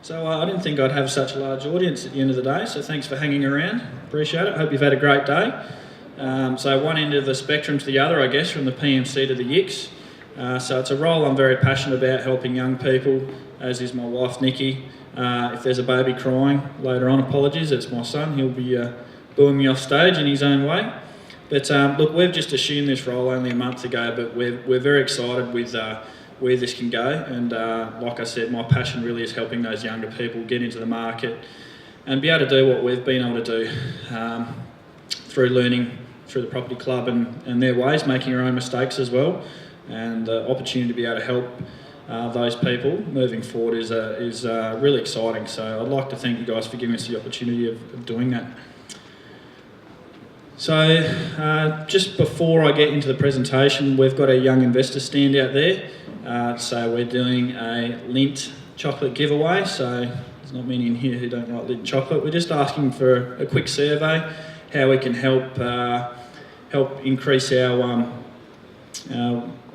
So I didn't think I'd have such a large audience at the end of the day, so thanks for hanging around. Appreciate it. Hope you've had a great day. So one end of the spectrum to the other, I guess, from the PMC to the YICS. So it's a role I'm very passionate about, helping young people, as is my wife Nikki. If there's a baby crying later on, apologies, it's my son. He'll be booing me off stage in his own way. But look, we've just assumed this role only a month ago, but we're very excited with where this can go. And like I said, my passion really is helping those younger people get into the market and be able to do what we've been able to do through learning through the property club and their ways, making our own mistakes as well. And the opportunity to be able to help those people moving forward is really exciting. So I'd like to thank you guys for giving us the opportunity of doing that. So just before I get into the presentation, we've got a young investor stand out there. So we're doing a Lindt chocolate giveaway. So there's not many in here who don't like Lindt chocolate. We're just asking for a quick survey, how we can help increase our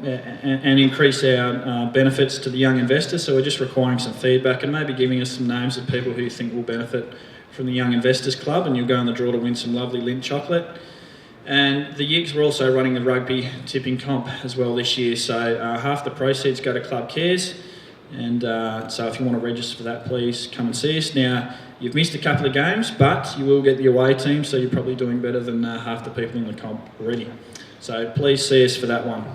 increase our benefits to the young investors. So we're just requiring some feedback and maybe giving us some names of people who you think will benefit from the Young Investors Club, and you'll go in the draw to win some lovely Lindt chocolate. And the YICS, we're also running the rugby tipping comp as well this year. So half the proceeds go to Club Cares. And so if you want to register for that, please come and see us. Now, you've missed a couple of games, but you will get the away team, so you're probably doing better than half the people in the comp already. So please see us for that one.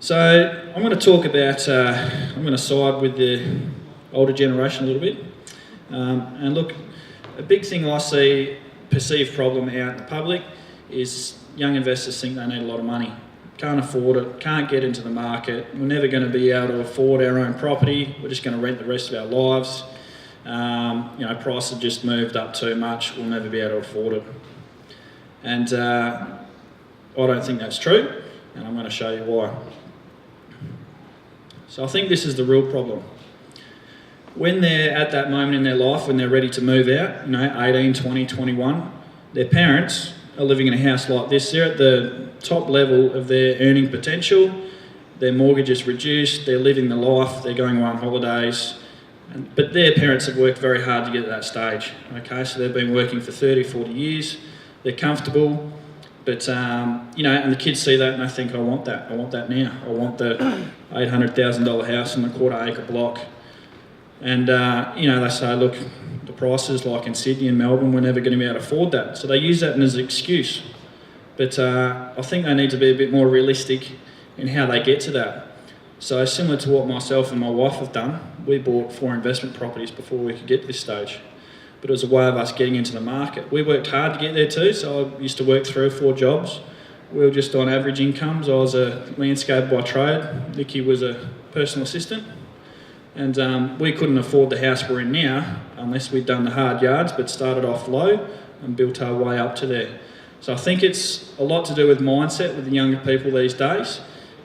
So I'm going to talk about, I'm going to side with the older generation a little bit. And look, a big thing I see, perceived problem out in the public, is young investors think they need a lot of money. Can't afford it, can't get into the market, we're never going to be able to afford our own property, we're just going to rent the rest of our lives. You know, prices have just moved up too much, we'll never be able to afford it. And I don't think that's true, and I'm going to show you why. So I think this is the real problem. When they're at that moment in their life, when they're ready to move out, you know, 18, 20, 21, their parents are living in a house like this. They're at the top level of their earning potential. Their mortgage is reduced. They're living the life. They're going on holidays. But their parents have worked very hard to get to that stage. Okay, so they've been working for 30, 40 years. They're comfortable. But, you know, and the kids see that and they think, I want that. I want that now. I want the $800,000 house and the quarter-acre block. And, you know, they say, look, the prices like in Sydney and Melbourne, we're never going to be able to afford that. So they use that as an excuse. But I think they need to be a bit more realistic in how they get to that. So similar to what myself and my wife have done, we bought 4 investment properties before we could get to this stage. But it was a way of us getting into the market. We worked hard to get there too, so I used to work 3 or 4 jobs. We were just on average incomes. I was a landscaper by trade. Nikki was a personal assistant. And we couldn't afford the house we're in now unless we'd done the hard yards, but started off low and built our way up to there. So I think it's a lot to do with mindset with the younger people these days.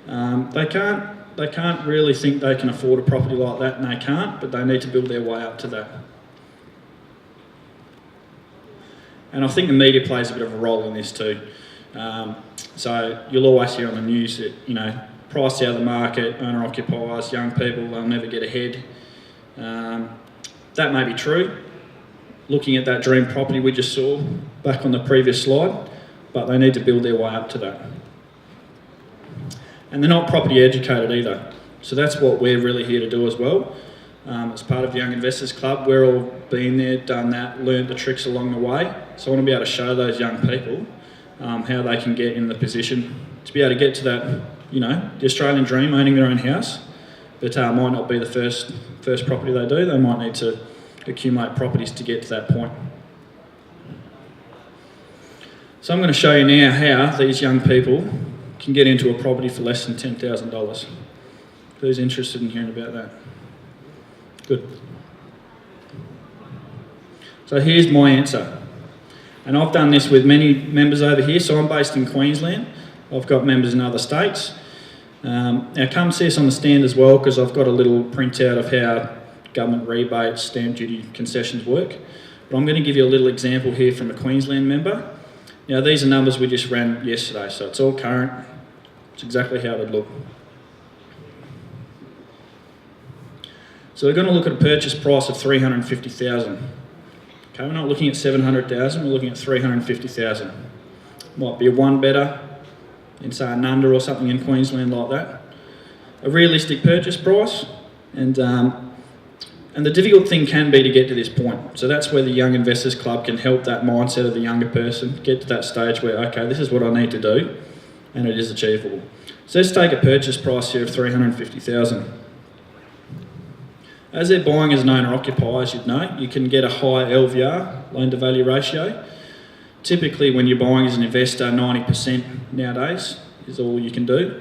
They can't really think they can afford a property like that, and they can't, but they need to build their way up to that. And I think the media plays a bit of a role in this too. So you'll always hear on the news that, you know, price out of the market, owner-occupiers, young people, they'll never get ahead. That may be true. Looking at that dream property we just saw back on the previous slide, but they need to build their way up to that. And they're not property educated either. So that's what we're really here to do as well. As part of the Young Investors Club, we're all been there, done that, learned the tricks along the way. So I want to be able to show those young people how they can get in the position to be able to get to that, you know, the Australian dream, owning their own house. But might not be the first property they do. They might need to accumulate properties to get to that point. So I'm going to show you now how these young people can get into a property for less than $10,000. Who's interested in hearing about that? Good. So here's my answer. And I've done this with many members over here. So I'm based in Queensland. I've got members in other states. Now come see us on the stand as well, because I've got a little printout of how government rebates, stamp duty concessions work. But I'm going to give you a little example here from a Queensland member. Now these are numbers we just ran yesterday, so it's all current. It's exactly how it would look. So we're going to look at a purchase price of $350,000. Okay, we're not looking at $700,000, we're looking at $350,000. Might be a one better in say a Nunda or something in Queensland like that. A realistic purchase price, and the difficult thing can be to get to this point. So that's where the Young Investors Club can help that mindset of the younger person get to that stage where, okay, this is what I need to do, and it is achievable. So let's take a purchase price here of $350,000. As they're buying as an owner-occupier, as you'd know, you can get a high LVR, loan-to-value ratio. Typically, when you're buying as an investor, 90% nowadays is all you can do.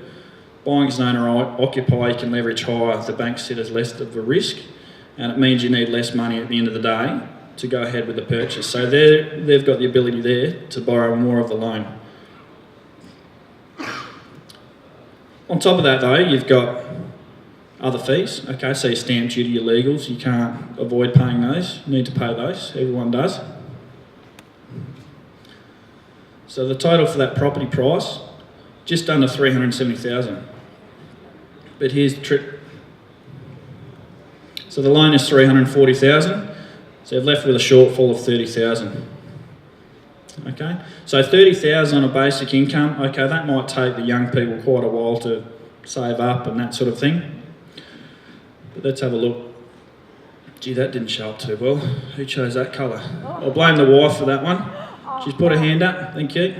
Buying as an owner-occupier, you can leverage higher. The banks sit as less of a risk, and it means you need less money at the end of the day to go ahead with the purchase. So they've got the ability there to borrow more of the loan. On top of that, though, you've got other fees. Okay, so your stamp duty, your legals, you can't avoid paying those. You need to pay those. Everyone does. So the total for that property price, just under $370,000. But here's the trick. So the loan is $340,000. So they've left with a shortfall of $30,000. Okay, so $30,000 on a basic income. Okay, that might take the young people quite a while to save up and that sort of thing. But let's have a look. Gee, that didn't show up too well. Who chose that colour? I'll blame the wife for that one. She's put her hand up. Thank you.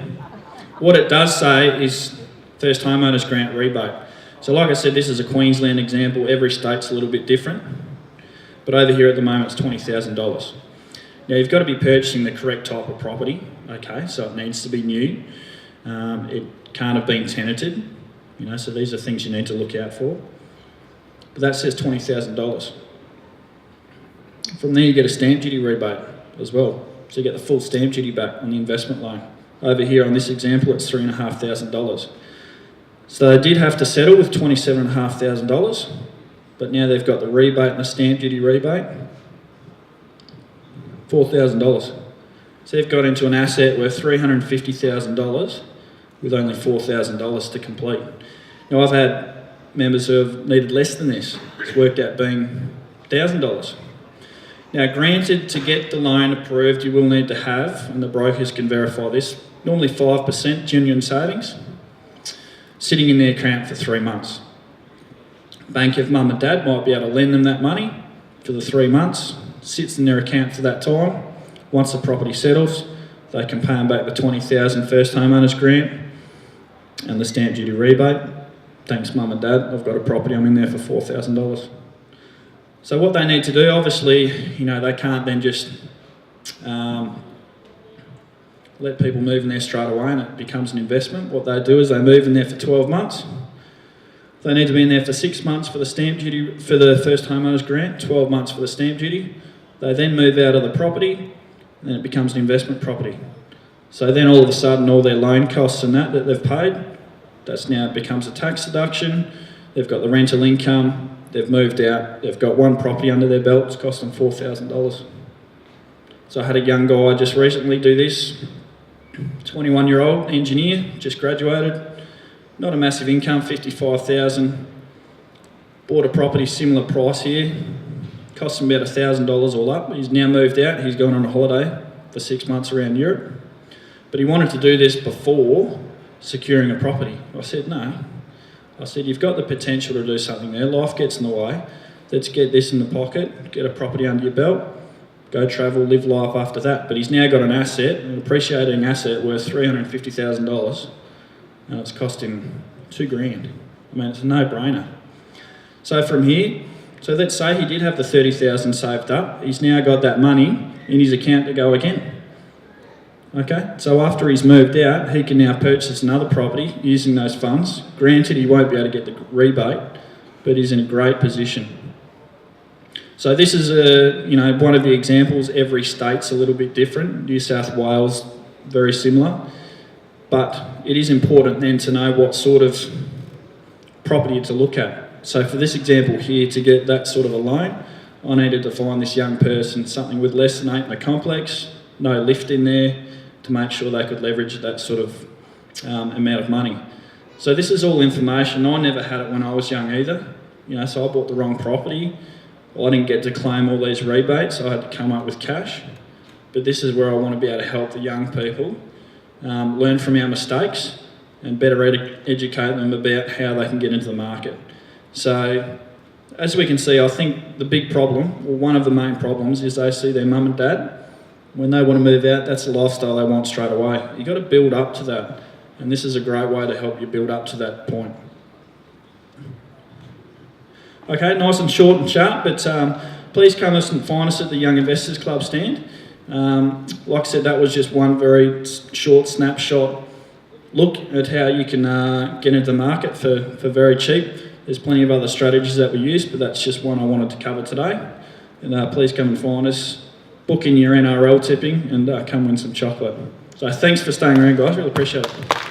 What it does say is first homeowners grant rebate. So like I said, this is a Queensland example. Every state's a little bit different. But over here at the moment, it's $20,000. Now, you've got to be purchasing the correct type of property. Okay, so it needs to be new. It can't have been tenanted. You know, so these are things you need to look out for. But that says $20,000. From there, you get a stamp duty rebate as well. So you get the full stamp duty back on the investment loan. Over here on this example, it's $3,500. So they did have to settle with $27,500, but now they've got the rebate and the stamp duty rebate, $4,000. So they've got into an asset worth $350,000 with only $4,000 to complete. Now I've had members who have needed less than this. It's worked out being $1,000. Now granted, to get the loan approved, you will need to have, and the brokers can verify this, normally 5% genuine savings sitting in their account for 3 months. Bank of mum and dad might be able to lend them that money for the 3 months, sits in their account for that time. Once the property settles, they can pay them back the $20,000 first homeowners grant and the stamp duty rebate. Thanks mum and dad, I've got a property, I'm in there for $4,000. So what they need to do, obviously, you know, they can't then just let people move in there straight away and it becomes an investment. What they do is they move in there for 12 months. They need to be in there for 6 months for the stamp duty, for the first homeowners grant, 12 months for the stamp duty. They then move out of the property and then it becomes an investment property. So then all of a sudden all their loan costs and that they've paid, that's now becomes a tax deduction. They've got the rental income, they've moved out, they've got one property under their belt, it's cost them $4,000. So I had a young guy just recently do this, 21-year-old engineer, just graduated, not a massive income, $55,000, bought a property similar price here, cost him about $1,000 all up. He's now moved out, he's gone on a holiday for 6 months around Europe, but he wanted to do this before securing a property. I said, no. I said, you've got the potential to do something there, life gets in the way, let's get this in the pocket, get a property under your belt, go travel, live life after that. But he's now got an asset, an appreciating asset worth $350,000, and it's cost him $2,000. I mean, it's a no-brainer. So from here, so let's say he did have the $30,000 saved up, he's now got that money in his account to go again. Okay, so after he's moved out, he can now purchase another property using those funds. Granted, he won't be able to get the rebate, but he's in a great position. So this is one of the examples. Every state's a little bit different. New South Wales, very similar. But it is important then to know what sort of property to look at. So for this example here, to get that sort of a loan, I needed to find this young person something with less than 8 in the complex, no lift in there, to make sure they could leverage that sort of amount of money. So this is all information. I never had it when I was young either. So I bought the wrong property. well, I didn't get to claim all these rebates, so I had to come up with cash. But this is where I want to be able to help the young people learn from our mistakes and better educate them about how they can get into the market. So, as we can see, I think the big problem, or one of the main problems, is they see their mum and dad. When they want to move out, that's the lifestyle they want straight away. You've got to build up to that, and this is a great way to help you build up to that point. Okay, nice and short and sharp, but please come and find us at the Young Investors Club stand. Like I said, that was just one very short snapshot look at how you can get into the market for very cheap. There's plenty of other strategies that we use, but that's just one I wanted to cover today. And please come and find us, book in your NRL tipping, and come win some chocolate. So thanks for staying around, guys. Really appreciate it.